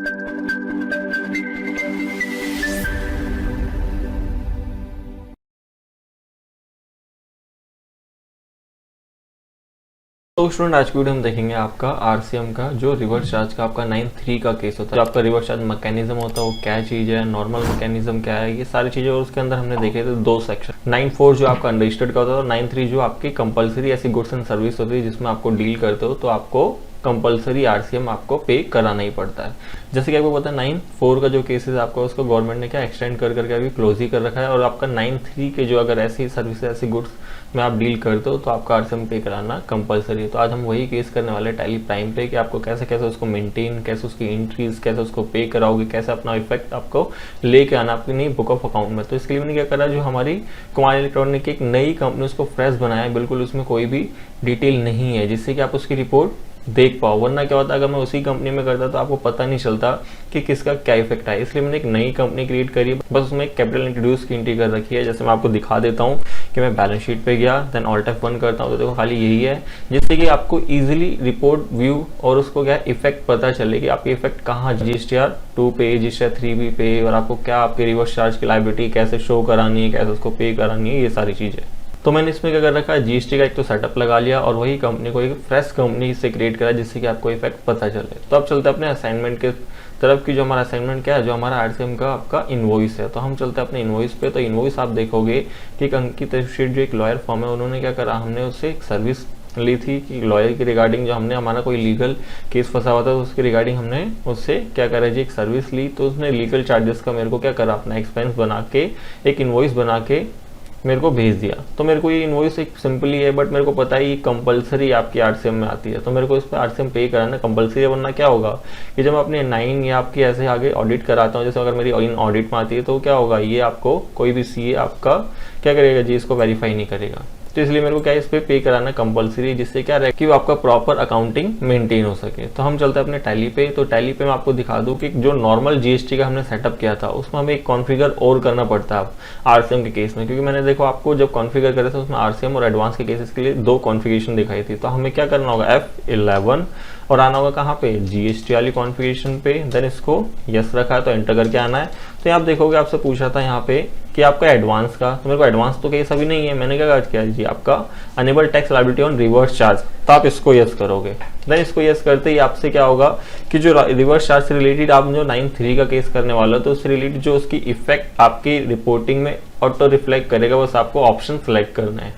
तो स्टूडेंट आज की वीडियो हम देखेंगे आपका आरसीएम का जो रिवर्स चार्ज का आपका 9(3) का केस होता है। जो आपका रिवर्स चार्ज मैकेनिज्म होता है वो क्या चीज़ है, नॉर्मल मैकेनिज्म क्या है, ये सारी चीज़ें। और उसके अंदर हमने देखे थे दो सेक्शन, 9(4) जो आपका अंडरस्टूड का होता है और 9(3) जो आपकी कंपलसरी ऐसी गुड्स एंड सर्विस होती है जिसमें आपको डील करते हो तो आपको कंपलसरी आरसीएम आपको पे कराना ही पड़ता है। जैसे कि आपको पता है 9(4) का जो केसेस आपका उसको गवर्नमेंट ने क्या एक्सटेंड कर करके अभी क्लोज ही कर रखा है। और आपका 9(3) के जो अगर ऐसी सर्विस ऐसी गुड्स में आप डील करते हो तो आपका आरसीएम पे कराना कंपलसरी है। तो आज हम वही केस करने वाले टैली प्राइम पे कि आपको कैसे कैसे उसको मेंटेन, कैसे उसकी एंट्रीज, कैसे उसको पे कराओगे, कैसे अपना इफेक्ट आपको लेके आना आपकी नई बुक ऑफ अकाउंट में। तो इसके लिए मैंने क्या करा, जो हमारी कुमार इलेक्ट्रॉनिक की एक नई कंपनी उसको फ्रेश बनाया है, बिल्कुल उसमें कोई भी डिटेल नहीं है जिससे कि आप उसकी रिपोर्ट देख पाओ। वरना क्या होता है अगर मैं उसी कंपनी में करता तो आपको पता नहीं चलता कि किसका क्या इफेक्ट है। इसलिए मैंने एक नई कंपनी क्रिएट करी है, बस उसमें एक कैपिटल इंट्रोड्यूस की एंट्री कर रखी है। जैसे मैं आपको दिखा देता हूँ कि मैं बैलेंस शीट पे गया, देन ऑल्ट F1 करता हूँ तो देखो खाली यही है, जिससे कि आपको इजीली रिपोर्ट व्यू और उसको क्या इफेक्ट पता चले कि आपके इफेक्ट कहाँ GSTR 2 पे, GSTR 3B पे, और आपको क्या आपके रिवर्स चार्ज की लायबिलिटी कैसे शो करानी है, कैसे उसको पे करानी है, ये सारी चीज़ें। तो मैंने इसमें क्या कर रखा है, जीएसटी का एक तो सेटअप लगा लिया और वही कंपनी को एक फ्रेश कंपनी से क्रिएट करा जिससे कि आपको इफेक्ट पता चले। तो अब चलते हैं अपने असाइनमेंट के तरफ की। जो हमारा असाइनमेंट क्या है, जो हमारा आरसीएम का आपका इनवॉइस है। तो हम चलते हैं अपने इनवॉइस पे। तो इनवॉइस आप देखोगे कि एक अंकित शीट जो एक लॉयर फॉर्म है, उन्होंने क्या करा, हमने उससे एक सर्विस ली थी कि लॉयर की रिगार्डिंग, जो हमने हमारा कोई लीगल केस फंसा हुआ था तो उसकी रिगार्डिंग हमने उससे क्या करा जी, एक सर्विस ली। तो उसने लीगल चार्जेस का मेरे को क्या करा, अपना एक्सपेंस बना के एक इनवॉइस बना के मेरे को भेज दिया। तो मेरे को ये इनवॉइस एक सिंपली है, बट मेरे को पता है ये कंपलसरी आपकी आरसीएम में आती है, तो मेरे को इस पर आरसीएम पे कराना कंपलसरी है। वरना क्या होगा कि जब मैं अपने 9 या आपकी ऐसे आगे ऑडिट कराता हूँ, जैसे अगर मेरी इन ऑडिट में आती है तो क्या होगा, ये आपको कोई भी सीए आपका क्या करेगा जी, इसको वेरीफाई नहीं करेगा। तो इसलिए मेरे को क्या इस पे कराना कंपलसरी, जिससे क्या रहे कि वो आपका प्रॉपर अकाउंटिंग मेंटेन हो सके। तो हम चलते हैं अपने टैली पे। तो टैली पे मैं आपको दिखा दूं कि जो नॉर्मल जीएसटी का हमने सेटअप किया था उसमें हमें एक कॉन्फ़िगर और करना पड़ता है आरसीएम के केस में, क्योंकि मैंने देखो आपको जब कॉन्फ़िगर करे थे उसमें आरसीएम और एडवांस के केसेस के लिए दो कॉन्फ़िगरेशन दिखाई थी। तो हमें क्या करना होगा, F11 और आना होगा कहाँ पे, जीएसटी वाली कॉन्फ़िगरेशन पे। देन इसको यस रखा है तो एंटर करके आना है। तो आप देखोगे आपसे पूछा था यहाँ पे कि आपका एडवांस का, तो मेरे को एडवांस तो केस अभी नहीं है, मैंने क्या किया जी, आपका enable tax liability on reverse charge, तो आप इसको यस करोगे। देन इसको यस करते ही आपसे क्या होगा कि जो रिवर्स चार्ज से रिलेटेड आप जो 9(3) का केस करने वाला तो उससे रिलेटेड जो उसकी इफेक्ट आपकी रिपोर्टिंग में ऑटो रिफ्लेक्ट करेगा, बस आपको ऑप्शन सेलेक्ट करना है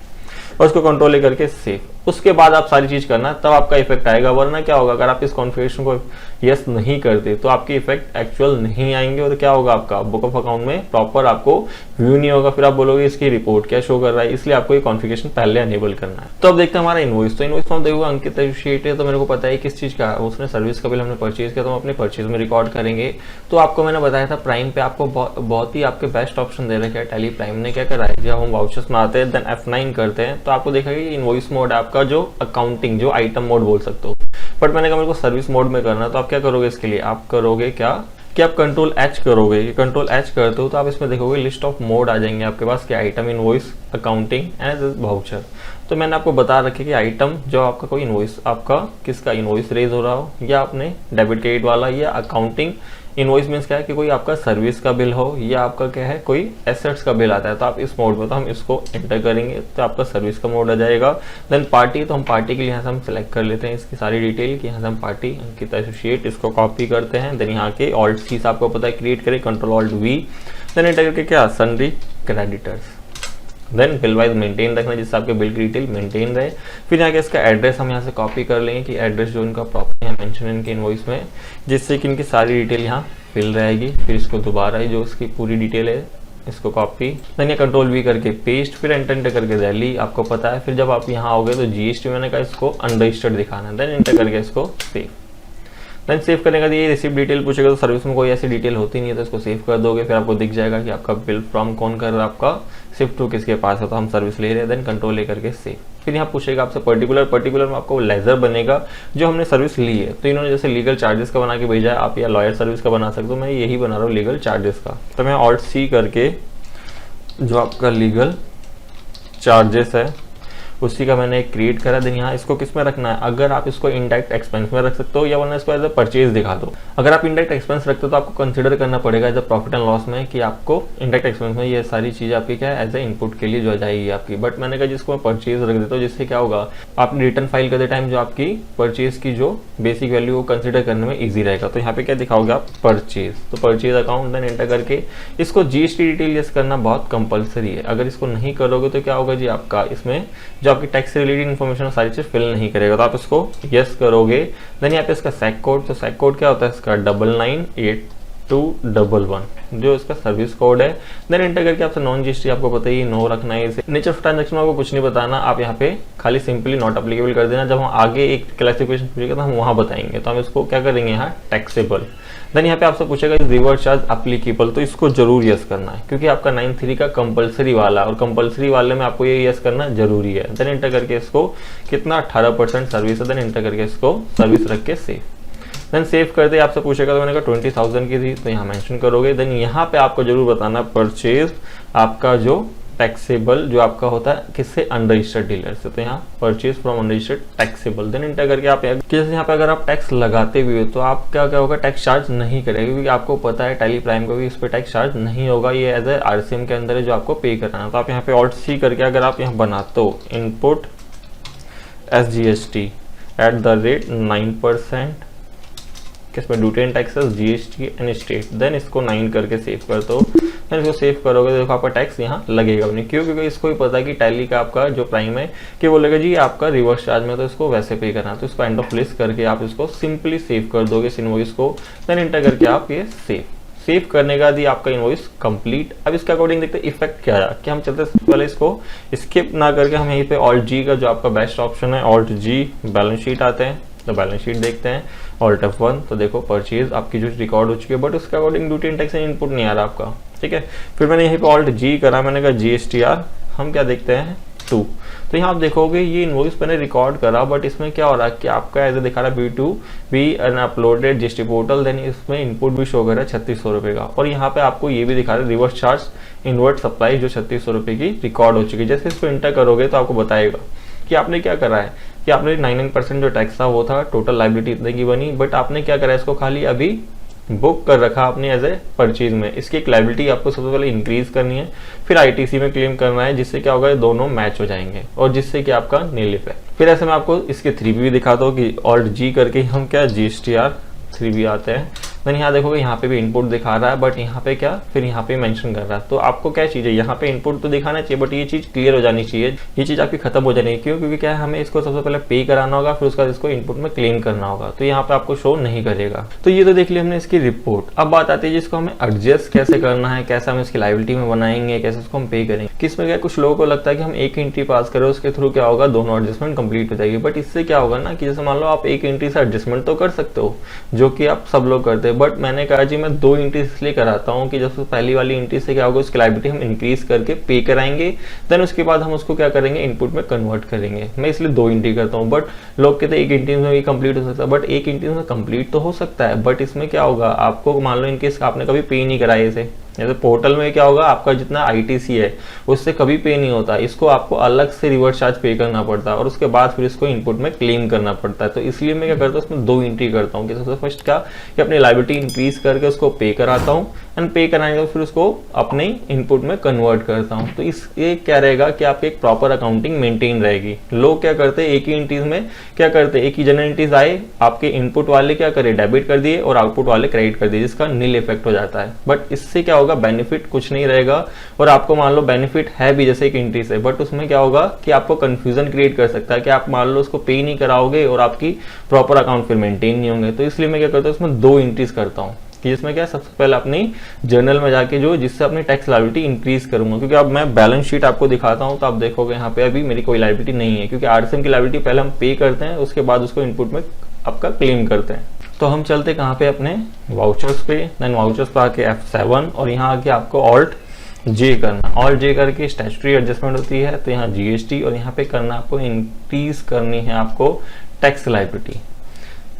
और उसको कंट्रोल ले करके सेव। उसके बाद आप सारी चीज करना, तब आपका इफेक्ट आएगा। वरना क्या होगा, अगर आप इस कॉन्फ़िगरेशन को यस नहीं करते तो आपके इफेक्ट एक्चुअल नहीं आएंगे और क्या होगा, आपका बुक ऑफ अकाउंट में प्रॉपर आपको व्यू नहीं होगा। फिर आप बोलोगे इसकी रिपोर्ट क्या शो कर रहा है, इसलिए आपको ये कॉन्फ़िगरेशन पहले अनेबल करना है। तो अब देखते हैं हमारा इनवॉइस। तो इनवॉइस में देखोगे अंकित शीट है, तो मेरे को पता है किस चीज का, उसने सर्विस का बिल हमने परचेज किया तो हम अपने परचेज में रिकॉर्ड करेंगे। तो आपको मैंने बताया था प्राइम पे आपको बहुत ही आपके बेस्ट ऑप्शन दे रखे हैं टैली प्राइम ने। क्या करा है, जब हम वाउचर्स में आते हैं देन F9 करते हैं तो आपको देखा कि इनवॉइस मोड आपका जो अकाउंटिंग, जो आइटम मोड बोल सकते हो, बट मैंने कहा मेरे को सर्विस मोड में करना। तो आप क्या करोगे, इसके लिए आप करोगे क्या कि आप कंट्रोल H करोगे। ये कंट्रोल H करते हो तो आप इसमें देखोगे लिस्ट ऑफ मोड आ जाएंगे आपके पास, कि item, invoice, accounting and voucher. तो मैंने आपको बता रखे कि आइटम जो आपका कोई इनवॉइस, आपका किसका इनवॉइस रेज हो रहा हो, या आपने डेबिट क्रेडिट वाला, या अकाउंटिंग इनवॉइस मीन्स क्या है कि कोई आपका सर्विस का बिल हो, या आपका क्या है कोई एसेट्स का बिल आता है, तो आप इस मोड में, तो हम इसको एंटर करेंगे तो आपका सर्विस का मोड आ जाएगा। देन पार्टी, तो हम पार्टी के लिए यहाँ से हम सिलेक्ट कर लेते हैं इसकी सारी डिटेल कि यहाँ से हम पार्टी अंकित एसोसिएट, इसको कॉपी करते हैं। देन यहाँ के ऑल्ट सी आपको पता है क्रिएट करें, कंट्रोल-Alt-V, देन एंटर करके क्या, sundry creditors. Then bill wise maintain रखना जिससे आपके बिल की डिटेल मेंटेन रहे। फिर यहाँ के इसका एड्रेस हम यहाँ से कॉपी कर लेंगे कि एड्रेस जो इनका प्रॉपर यहाँ मेंशन इनके इनवॉइस में, जिससे कि इनकी सारी डिटेल यहाँ फिल रहेगी। फिर इसको दोबारा जो इसकी पूरी डिटेल है इसको कॉपी, देन ये कंट्रोल-V करके पेस्ट, फिर एंटर करके दिल्ली आपको पता है। फिर जब आप यहाँ आओगे तो जीएसटी मैंने कहा इसको अनरजिस्टर्ड दिखाना है, देन एंटर करके इसको सेव। देन सेव करने का ये रिसिप्ट डिटेल पूछेगा, तो सर्विस में कोई ऐसी डिटेल होती नहीं है तो इसको सेव कर दोगे। फिर आपको दिख जाएगा कि आपका बिल फ्रॉम कौन कर रहा है, आपका शिफ्ट टू किसके पास है, तो हम सर्विस ले रहे हैं। देन कंट्रोल ले करके सेव। फिर यहाँ पूछेगा आपसे पर्टिकुलर में आपको लेजर बनेगा जो हमने सर्विस ली है। तो इन्होंने जैसे लीगल चार्जेस का बना के भेजा है, आप या लॉयर सर्विस का बना सकते हो, मैं यही बना रहा हूँ लीगल चार्जेस का। तो मैं Alt-C करके जो आपका लीगल चार्जेस है उसी का मैंने एक क्रिएट करा। देन यहाँ इसको किस में रखना है, अगर आप इसको इनडायरेक्ट एक्सपेंस में रख सकते हो या वरना इसको एज ए परचेज दिखा दो। अगर आप इनडायरेक्ट एक्सपेंस रखते हो तो आपको कंसिडर करना पड़ेगा as a profit and loss में कि आपको इनडायरेक्ट एक्सपेंस में ये सारी चीज़ आपकी क्या है एज ए इनपुट के लिए जो जाएगी आपकी। बट मैंने कहा जिसको मैं परचेज रख देता हूँ, जिससे क्या होगा आप रिटर्न फाइल करते टाइम जो आपकी परचेज की जो बेसिक वैल्यू वो कंसिडर करने में ईजी रहेगा। तो यहाँ पे क्या दिखाओगे आप, परचेज। तो परचेज अकाउंट देन एंटर करके इसको जीएसटी डिटेल यस करना बहुत कंपलसरी है। अगर इसको नहीं करोगे तो क्या होगा जी, आपका इसमें जो आपकी टैक्स से रिलेटेड इन्फॉर्मेशन सारी चीज फिल नहीं करेगा। तो आप इसको यस करोगे। देन यहाँ पे इसका सेक कोड, तो सेक कोड क्या होता है इसका 998211 जो इसका सर्विस कोड है। देन एंटर करके आपसे नॉन जीएसटी आपको पता ही नो रखना है। इसे नेचर ऑफ ट्रांजैक्शन आपको कुछ नहीं बताना, आप यहाँ पे खाली सिंपली नॉट एप्लीकेबल कर देना। जब हम आगे एक क्लासिफिकेशन पूछेगा तो हम वहां बताएंगे। तो हम इसको क्या करेंगे यहाँ टैक्सेबल। देन यहाँ पे आपसे पूछेगा रिवर्स चार्ज एप्लीकेबल, तो इसको जरूर यस करना है क्योंकि आपका 93 का कंपलसरी वाला और कंपलसरी वाले में आपको ये यस करना जरूरी है। देन एंटर करके इसको कितना 18% सर्विस है। देन एंटर करके इसको सर्विस रख के सेव। देन सेव करते आपसे पूछेगा, तो मैंने कहा 20,000 की थी तो यहाँ मेंशन करोगे। देन यहाँ पे आपको जरूर बताना परचेज आपका जो टैक्सेबल जो आपका होता है किससे, अनरजिस्टर्ड डीलर से। तो यहाँ purchase from unregistered taxable. Then enter करके आप जैसे यहाँ पे अगर आप टैक्स लगाते भी हो तो आप क्या होगा टैक्स चार्ज नहीं करेगा क्योंकि आपको पता है टैली प्राइम को भी इस पर टैक्स चार्ज नहीं होगा। ये एज ए आरसीएम के अंदर है जो आपको पे करना है। तो आप यहाँ पे ऑल्ट सी करके अगर आप यहाँ बनाते हो इनपुट SGST @ 9% किसमें duty and taxes GST and state. Then इसको 9 करके सेव कर दो। देन इसको सेव करोगे तो देखो आपका टैक्स यहाँ लगेगा नहीं। क्यों? क्योंकि इसको ही पता है कि टैली का आपका जो प्राइम है कि बोलेगा जी आपका रिवर्स चार्ज में तो इसको वैसे पे करना। तो इसको एंड ऑफ लिस्ट करके आप इसको सिंपली सेव कर दोगे इस इनवॉइस को। देन एंटर करके आप ये सेव करने के बाद ये आपका इनवॉइस कंप्लीट। अब इसके अकॉर्डिंग देखते हैं इफेक्ट क्या है कि हम चलते हैं पहले इसको स्किप ना करके हम यहीं पे ऑल्ट जी का जो आपका बेस्ट ऑप्शन है ऑल्ट जी बैलेंस शीट आते हैं। तो बैलेंस शीट देखते हैं ऑल्ट F1। तो देखो परचेज आपकी जो रिकॉर्ड हो चुकी है बट उसके according duty and tax input नहीं आ रहा आपका, ठीक है। फिर मैंने यहीं पे ऑल्ट जी करा, मैंने कहा GSTR हम क्या देखते हैं 2। तो यहाँ आप देखोगे ये इनवॉइस मैंने रिकॉर्ड करा बट इसमें क्या हो रहा है कि आपका ऐसे दिखा रहा है B2B uploaded GST portal. Then इसमें इनपुट भी शो कर रहा है 3600 रुपये का। और यहाँ पे आपको ये भी दिखा रहा है रिवर्स चार्ज इनवर्ट सप्लाई जो 3600 रुपये की रिकॉर्ड हो चुकी है। जैसे इसको इंटर करोगे तो आपको बताएगा कि आपने क्या करा है कि आपने 99% जो टैक्स था वो था, टोटल लाइबिलिटी इतने की बनी, बट आपने क्या करा है इसको खाली अभी बुक कर रखा आपने एज ए परचेज में। इसकी एक लाइबिलिटी आपको सबसे पहले इंक्रीज करनी है, फिर आईटीसी में क्लेम करना है, जिससे क्या होगा ये दोनों मैच हो जाएंगे और जिससे कि आपका नील इफेक्ट। फिर ऐसे में आपको इसके 3B भी दिखाता हूँ कि ऑल्ट जी करके हम क्या GSTR 3B आते हैं। देन यहाँ देखोगे यहाँ पे भी इनपुट दिखा रहा है बट यहाँ पे क्या फिर यहाँ पे मेंशन कर रहा है। तो आपको क्या चीज़ है, यहाँ पे इनपुट तो दिखाना चाहिए बट ये चीज़ क्लियर हो जानी चाहिए, ये चीज़ आपकी खत्म हो जानी है। क्यों? क्योंकि क्या है हमें इसको सबसे पहले पे कराना होगा फिर उसका इसको इनपुट में क्लेम करना होगा। तो यहाँ पे आपको शो नहीं करेगा। तो ये तो देख लिया हमने इसकी रिपोर्ट। अब बात आती है जिसको हमें एडजस्ट कैसे करना है, कैसे हम इसकी लाइबिलिटी में बनाएंगे, कैसे उसको हम पे करेंगे। किसमें क्या कुछ लोगों को लगता है कि हम एक एंट्री पास करें उसके थ्रू क्या होगा दोनों एडजस्टमेंट कंप्लीट हो जाएगी। बट इससे क्या होगा ना कि जैसे मान लो आप एक एंट्री से एडजस्टमेंट तो कर सकते हो जो कि आप सब लोग करते हैं, बट मैंने कहा मैं 2 एंट्री इसलिए कराता हूँ कि जब पहली वाली एंट्री से क्या होगा उसकी लायबिलिटी हम इंक्रीज करके पे कराएंगे। देन उसके बाद हम उसको क्या करेंगे इनपुट में कन्वर्ट करेंगे। मैं इसलिए 2 एंट्री करता हूँ। बट लोग कहते हैं एक एंट्री में भी कंप्लीट हो सकता है, बट एक एंट्री में कंप्लीट तो हो सकता है बट इसमें क्या होगा आपको मान लो इनकेस आपने कभी पे नहीं कराया इसे, जैसे पोर्टल में क्या होगा आपका जितना आईटीसी है उससे कभी पे नहीं होता, इसको आपको अलग से रिवर्स चार्ज पे करना पड़ता है और उसके बाद फिर इसको इनपुट में क्लेम करना पड़ता है। तो इसलिए मैं क्या करता हूँ उसमें 2 एंट्री करता हूँ कि सबसे फर्स्ट क्या कि अपनी लायबिलिटी इंक्रीज करके उसको पे कराता हूँ एंड पे कराने के बाद फिर उसको अपने इनपुट में कन्वर्ट करता हूँ। तो इससे क्या रहेगा कि आपकी एक प्रॉपर अकाउंटिंग मेंटेन रहेगी। लोग क्या करते हैं एक ही एंट्रीज में क्या करते हैं, एक ही जनरल एंट्रीज आए आपके इनपुट वाले क्या करे डेबिट कर दिए और आउटपुट वाले क्रेडिट कर दिए, जिसका नील इफेक्ट हो जाता है। बट इससे क्या होगा बेनिफिट कुछ नहीं रहेगा और आपको मान लो बेनिफिट है भी जैसे एक एंट्री से, बट उसमें क्या होगा कि आपको कंफ्यूजन क्रिएट कर सकता है कि आप मान लो उसको पे नहीं कराओगे और आपकी प्रॉपर अकाउंट फिर मेंटेन नहीं होंगे। तो इसलिए मैं क्या करता हूँ इसमें 2 एंट्रीज करता हूँ कि जिसमें क्या सबसे पहले अपनी जर्नल में जाके जो जिससे अपनी टैक्स लायबिलिटी इंक्रीज करूंगा। क्योंकि अब मैं बैलेंस शीट आपको दिखाता हूं तो आप देखोगे यहाँ पे अभी मेरी कोई लायबिलिटी नहीं है, क्योंकि आरसीएम की लायबिलिटी पहले हम पे करते हैं उसके बाद उसको इनपुट में आपका क्लेम करते हैं। तो हम चलते कहाँ पे अपने वाउचर्स पे, देन वाउचर्स पे आके F7 और यहाँ आके आपको ऑल्ट जे करना। ऑल्ट जे करके स्टैट्यूटरी एडजस्टमेंट होती है तो यहाँ जीएसटी और यहाँ पे करना आपको इंक्रीज करनी है आपको टैक्स लायबिलिटी।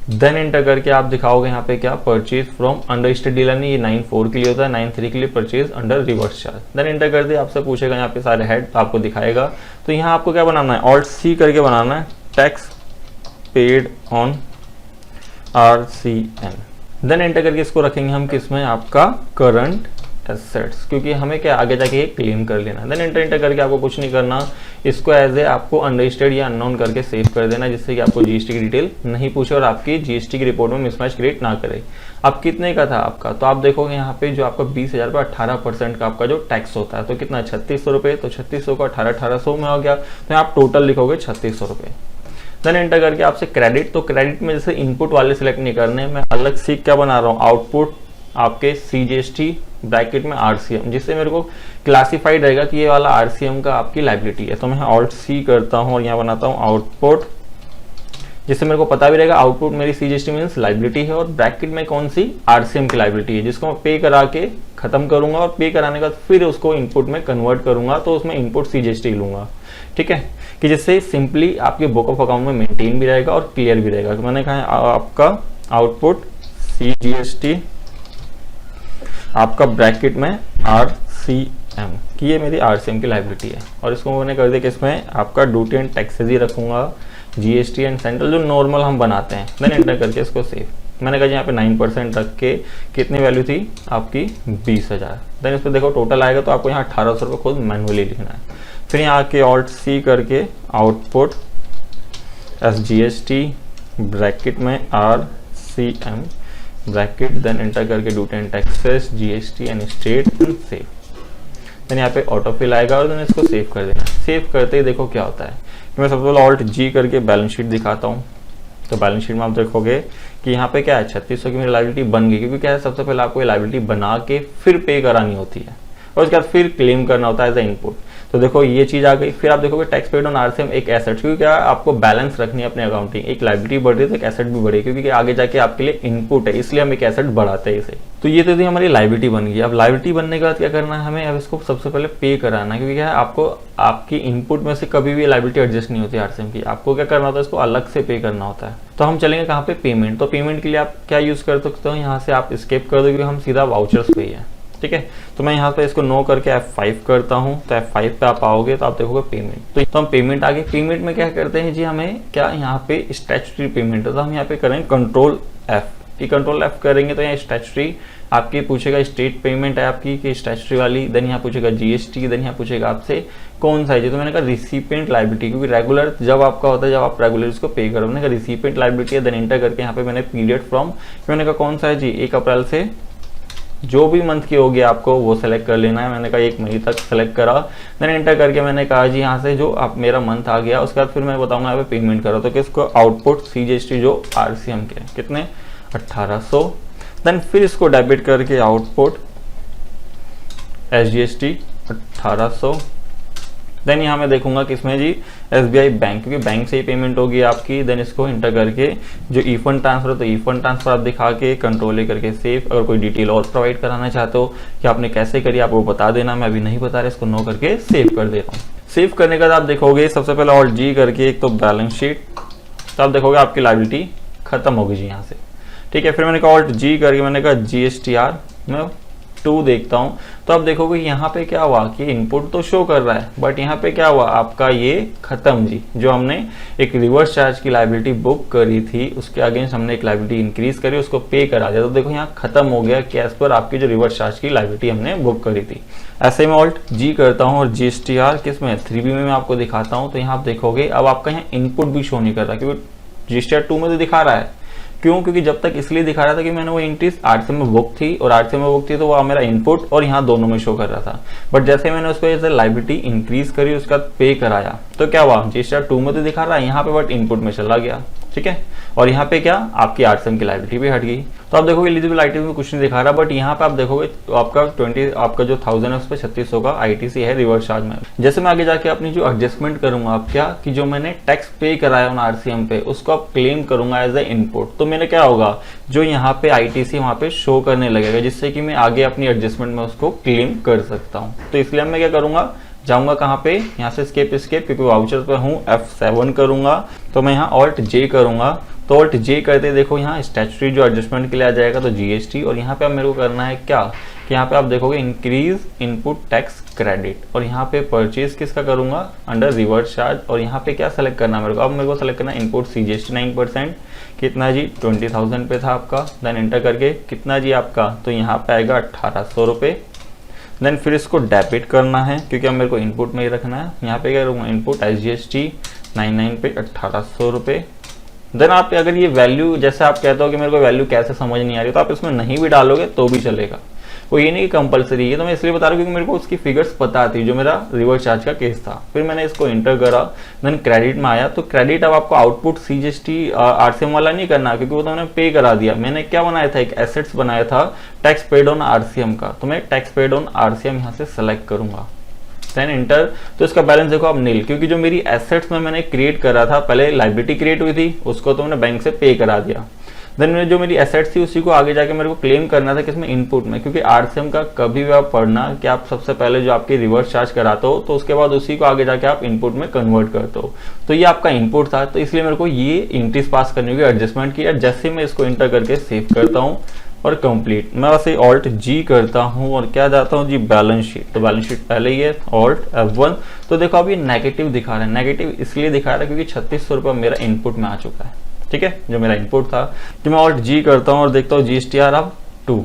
देन एंटर करके आप दिखाओगे यहाँ पे क्या, purchase from under state dealer नहीं, ये 9(4) के लिए होता है, 9(3) के लिए purchase under reverse charge. Then enter कर दिया, आपसे पूछेगा यहाँ पे सारे हेड आपको दिखाएगा। तो यहाँ आपको क्या बनाना है, ऑल्ट सी करके बनाना है, tax paid on RCM। Then enter करके इसको रखेंगे हम किस में, आपका करंट एसेट्स, क्योंकि हमें क्या आगे जाके क्लेम कर लेना। देन एंटर करके आपको कुछ नहीं करना, इसको एज ए आपको अनरजिस्टर्ड या अननोन करके सेव कर देना, जिससे कि आपको जीएसटी की डिटेल नहीं पूछे और आपकी जीएसटी की रिपोर्ट में मिसमैच क्रिएट ना करे। अब कितने का था आपका, तो आप देखोगे यहाँ पे जो आपका 20,000 पर 18% का आपका जो टैक्स होता है, तो कितना 3600 रुपये, तो 3600 का 1800 में हो गया, तो आप टोटल लिखोगे 3600 रुपये। देन एंटर करके आपसे क्रेडिट, तो क्रेडिट में जैसे इनपुट वाले सिलेक्ट नहीं करने, मैं अलग से क्या बना रहा हूँ, आउटपुट आपके CGST ब्रैकेट में RCM, जिससे मेरे को क्लासिफाइड रहेगा कि ये वाला RCM का आपकी लाइबिलिटी है। तो मैं ऑल्ट C करता हूँ और यहाँ बनाता हूँ आउटपुट, जिससे मेरे को पता भी रहेगा आउटपुट मेरी CGST मीन्स लाइबिलिटी है और ब्रैकेट में कौन सी RCM की लाइबिलिटी है, जिसको मैं पे करा के खत्म करूंगा और पे कराने के बाद फिर उसको इनपुट में कन्वर्ट करूंगा, तो उसमें इनपुट CGST लूंगा। ठीक है, कि जिससे सिंपली आपके बुक ऑफ अकाउंट में मेंटेन भी रहेगा और क्लियर भी रहेगा। तो मैंने कहा आपका आउटपुट CGST आपका ब्रैकेट में RCM कि ये मेरी RCM की लाइबिलिटी है, और इसको मैंने कर दिया कि इसमें आपका ड्यूटी एंड टैक्सेस ही रखूंगा, GST एंड सेंट्रल जो नॉर्मल हम बनाते हैं। देन एंटर करके इसको सेव, मैंने कहा यहाँ पे 9% रख के कितनी वैल्यू थी आपकी 20,000। देन इस पर देखो टोटल आएगा, तो आपको यहाँ 1800 रुपये खुद मैनुअली लिखना है। फिर यहाँ आके ऑल्ट C करके आउटपुट SGST ब्रैकेट में RCM ब्रैकेट, देन एंटर करके duty and taxes GST and state and save. Then यहाँ पे ऑटो फिल आएगा और देन इसको सेव कर देना। सेव करते ही देखो क्या होता है कि मैं सबसे पहले ऑल्ट G करके बैलेंस शीट दिखाता हूँ। तो बैलेंस शीट में आप देखोगे कि यहाँ पे क्या है 3600 की मेरी लाइबिलिटी बन गई, क्योंकि क्या है सबसे पहले आपको ये लाइबिलिटी बना के फिर पे करानी होती है और उसके बाद फिर क्लेम करना होता है एज ए इनपुट। तो देखो ये चीज आ गई। फिर आप देखोगे टैक्स पेड ऑन RCM एक एसेट, क्योंकि क्या आपको बैलेंस रखनी है अपने अकाउंटिंग, एक लाइबिलिटी बढ़ रही है तो एक एसेट भी बढ़े, क्योंकि आगे जाके आपके लिए इनपुट है, इसलिए हम एक एसेट बढ़ाते हैं इसे। तो ये तो थी हमारी लाइबिलिटी बन गई। अब लाइबिलिटी बनने के बाद क्या करना है हमें, अब इसको सबसे पहले पे कराना है, क्योंकि क्या है आपको आपकी इनपुट में से कभी भी लाइबिलिटी एडजस्ट नहीं होती RCM की, आपको क्या करना होता है इसको अलग से पे करना होता है। तो हम चलेंगे कहाँ पे, पेमेंट। तो पेमेंट के लिए आप क्या यूज कर सकते हो, यहाँ से आप स्किप कर दो क्योंकि हम सीधा वाउचर्स पे ही है। ठीक है, तो मैं यहाँ पे इसको नो करके F5 करता हूँ, तो F5 पे आप आओगे तो आप देखोगे पेमेंट। तो हम पेमेंट आगे, पेमेंट में क्या करते हैं जी, हमें क्या यहाँ पे स्टैट्यूटरी पेमेंट है, तो हम यहाँ पे करेंगे कंट्रोल F। कंट्रोल F करेंगे तो यहाँ स्टैट्यूटरी आपकी पूछेगा, स्टेट पेमेंट है आपकी कि स्टैट्यूटरी वाली, देन यहाँ पूछेगा GST, देन यहाँ पूछेगा आपसे कौन सा है। तो मैंने कहा रिसिपेंट लाइबिलिटी, क्योंकि रेगुलर जब आपका होता है जब आप रेगुलर इसको पे करो। मैंने कहा रिसिपेंट लाइबिलिटी है, देन एंटर करके यहाँ पे मैंने पीरियड फ्रॉम, मैंने कहा कौन सा है जी 1 अप्रैल से जो भी मंथ की होगी आपको वो सेलेक्ट कर लेना है। मैंने कहा 1 मई तक सेलेक्ट करा, देन एंटर करके मैंने कहा जी यहाँ से जो आप मेरा मंथ आ गया, उसके बाद फिर मैं बताऊंगा यहाँ पे पेमेंट करो। तो किसको आउटपुट CGST जो RCM के कितने 1800, देन फिर इसको डेबिट करके आउटपुट SGST 1800। देन यहाँ मैं देखूंगा किसमें जी SBI बैंक, क्योंकि बैंक से ही पेमेंट होगी आपकी। देन इसको एंटर करके जो ई फंड ट्रांसफर है तो ई फंड ट्रांसफर आप दिखा के कंट्रोल करके सेव। अगर कोई डिटेल और प्रोवाइड कराना चाहते हो कि आपने कैसे करी आप वो बता देना, मैं अभी नहीं बता रहा, इसको नो करके सेव कर दे रहा हूँ। सेव करने के बाद आप देखोगे सबसे पहले ऑल्ट G करके एक तो बैलेंस शीट, तो आप देखोगे आपकी लाइबिलिटी खत्म होगी जी यहाँ से। ठीक है, फिर मैंने कहा ऑल्ट G करके मैंने कहा GSTR मैं 2 देखता हूँ, तो आप देखोगे यहाँ पे क्या हुआ कि इनपुट तो शो कर रहा है, बट यहाँ पे क्या हुआ आपका ये खत्म जी। जो हमने एक रिवर्स चार्ज की लाइबिलिटी बुक करी थी उसके अगेंस्ट हमने एक लाइबिलिटी इंक्रीज करी, उसको पे करा दिया, तो देखो यहाँ खत्म हो गया कैश पर आपकी जो रिवर्स चार्ज की लाइबिलिटी हमने बुक करी थी। ऐसे ही मैं ऑल्ट G करता हूँ और GSTR किस में 3B में मैं आपको दिखाता हूँ। तो यहाँ आप देखोगे अब आपका यहाँ इनपुट भी शो नहीं कर रहा, क्योंकि GSTR 2 में तो दिखा रहा है। क्यों, क्योंकि जब तक इसलिए दिखा रहा था कि मैंने वो एंट्रीज RCM में बुक थी और RCM में बुक थी तो वो मेरा इनपुट और यहाँ दोनों में शो कर रहा था। बट जैसे मैंने उसको एज ए लाइबिलिटी इंक्रीज करी उसके बाद पे कराया तो क्या हुआ GSTR 2 में तो दिखा रहा है यहाँ पे, बट इनपुट में चला गया। ठीक है, और यहाँ पे क्या आपकी RCM की लाइबिलिटी भी हट गई। तो आप देखोगे एलिजिबल आइटम में कुछ नहीं दिखा रहा, बट यहाँ पे आप देखोगे तो आपका 20 आपका जो 1000 है उस पर 3600 का ITC है रिवर्स चार्ज में। जैसे मैं आगे जाके अपनी जो एडजस्टमेंट करूंगा आप क्या कि जो मैंने टैक्स पे कराया उन RCM पे उसको आप क्लेम करूंगा एज ए इनपुट, तो मेरे क्या होगा जो यहाँ पे ITC वहाँ पे शो करने लगेगा, जिससे कि मैं आगे अपनी एडजस्टमेंट में उसको क्लेम कर सकता हूँ। तो इसलिए मैं क्या करूंगा जाऊंगा कहाँ पे, यहाँ से स्केप क्योंकि वाउचर पे हूँ, F7 करूंगा, तो मैं यहाँ ऑल्ट जे करूंगा। तो ऑल्ट जे करते देखो यहाँ स्टैट्यूटरी जो एडजस्टमेंट के लिए आ जाएगा तो जीएसटी, और यहाँ पे अब मेरे को करना है क्या कि यहाँ पे आप देखोगे इंक्रीज इनपुट टैक्स क्रेडिट, और यहाँ पे परचेज किसका करूंगा अंडर रिवर्स चार्ज, और यहाँ पे क्या सेलेक्ट करना है मेरे को, अब मेरे को सेलेक्ट करना है इनपुट सीजीएसटी 9%, कितना जी 20,000 पे था आपका, देन एंटर करके कितना जी आपका, तो यहाँ पे आएगा 1800 रुपये। देन फिर इसको डेबिट करना है क्योंकि अब मेरे को इनपुट में ही रखना है, यहाँ पे क्या करूँगा इनपुट एसजीएसटी 99 पे 1800 रुपये। देन आप अगर ये वैल्यू जैसे आप कहते हो कि मेरे को वैल्यू कैसे समझ नहीं आ रही, तो आप इसमें नहीं भी डालोगे तो भी चलेगा, वो ये नहीं कि कंपलसरी है, तो मैं इसलिए बता रहा हूँ क्योंकि मेरे को उसकी फिगर्स पता थी जो मेरा रिवर्स चार्ज का केस था। फिर मैंने इसको इंटर करा, देन क्रेडिट में आया, तो क्रेडिट अब आपको आउटपुट सीजीएसटी आरसीएम वाला नहीं करना क्योंकि वो तो मैंने पे करा दिया। मैंने क्या बनाया था, एक एसेट्स बनाया था टैक्स पेड ऑन आरसीएम का, तो मैं टैक्स पेड ऑन आरसीएम यहाँ से सेलेक्ट करूंगा, देन इंटर। तो इसका बैलेंस देखो अब नील, क्योंकि जो मेरी एसेट्स में मैंने क्रिएट करा था, पहले लाइबिलिटी क्रिएट हुई थी उसको तो मैंने बैंक से पे करा दिया, देन जो मेरी एसेट्स थी उसी को आगे जाके मेरे को क्लेम करना था किसमें इनपुट में, क्योंकि आरसीएम का कभी भी आप पढ़ना कि आप सबसे पहले जो आपकी रिवर्स चार्ज कराते हो तो उसके बाद उसी को आगे जाके आप इनपुट में कन्वर्ट करते हो, तो ये आपका इनपुट था, तो इसलिए मेरे को ये इंक्रीज पास करने की एडजस्टमेंट किया। जैसे मैं इसको इंटर करके सेव करता हूँ और कंप्लीट, मैं वैसे ऑल्ट जी करता हूँ और क्या जाता हूँ जी बैलेंस शीट, तो बैलेंस शीट पहले ही है ऑल्ट F1। तो देखो अब ये नेगेटिव दिखा रहा है, नेगेटिव इसलिए दिखा रहा है क्योंकि 3600 रुपये मेरा इनपुट में आ चुका है, ठीक है, जो मेरा इनपुट था। तो मैं ऑल्ट जी करता हूँ और देखता हूँ GSTR अब 2,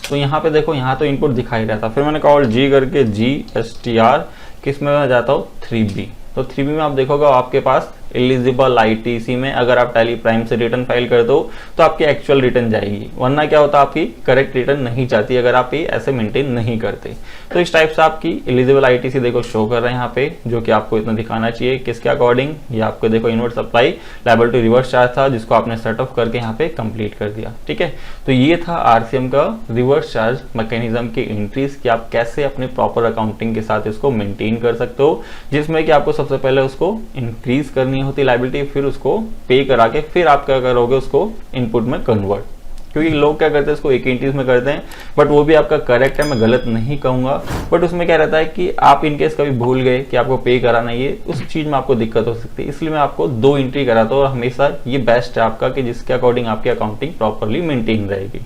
तो यहाँ पे देखो यहाँ तो इनपुट दिखाई रहा था, फिर मैंने कहा ऑल्ट जी करके GSTR किस में मैं जाता हूँ 3B, तो 3B में आप देखोगे आपके पास एलिजिबल आईटीसी में अगर आप टैली प्राइम से रिटर्न फाइल करते हो तो आपकी एक्चुअल रिटर्न जाएगी, वरना क्या होता है आपकी करेक्ट रिटर्न नहीं जाती अगर आप ये ऐसे मेंटेन नहीं करते। तो इस टाइप से आपकी एलिजिबल आईटीसी देखो शो कर रहा है यहाँ पे, जो कि आपको इतना दिखाना चाहिए किसके अकॉर्डिंग, ये आपको देखो inward supply liable to reverse charge था जिसको आपने सेट ऑफ करके यहाँ पे कंप्लीट कर दिया, ठीक है। तो ये था आरसीएम का रिवर्स चार्ज मैकेनिज्म की एंट्रीज कि आप कैसे अपने प्रॉपर अकाउंटिंग के साथ इसको मेंटेन कर सकते हो, जिसमें कि आपको सबसे पहले उसको इंक्रीज करनी होती लायबिलिटी, फिर उसको पे करा के फिर आप क्या करोगे उसको इनपुट में कन्वर्ट, क्योंकि लोग क्या करते हैं इसको एक एंट्रीज में करते हैं, बट वो भी आपका करेक्ट है, मैं गलत नहीं कहूंगा, बट उसमें क्या रहता है कि आप इनकेस कभी भूल गए कि आपको पे कराना है, उस चीज में आपको दिक्कत हो सकती है, इसलिए मैं आपको 2 एंट्री कराता हूँ और हमेशा ये बेस्ट है आपका कि जिसके अकॉर्डिंग आपकी अकाउंटिंग प्रॉपरली मेंटेन रहेगी।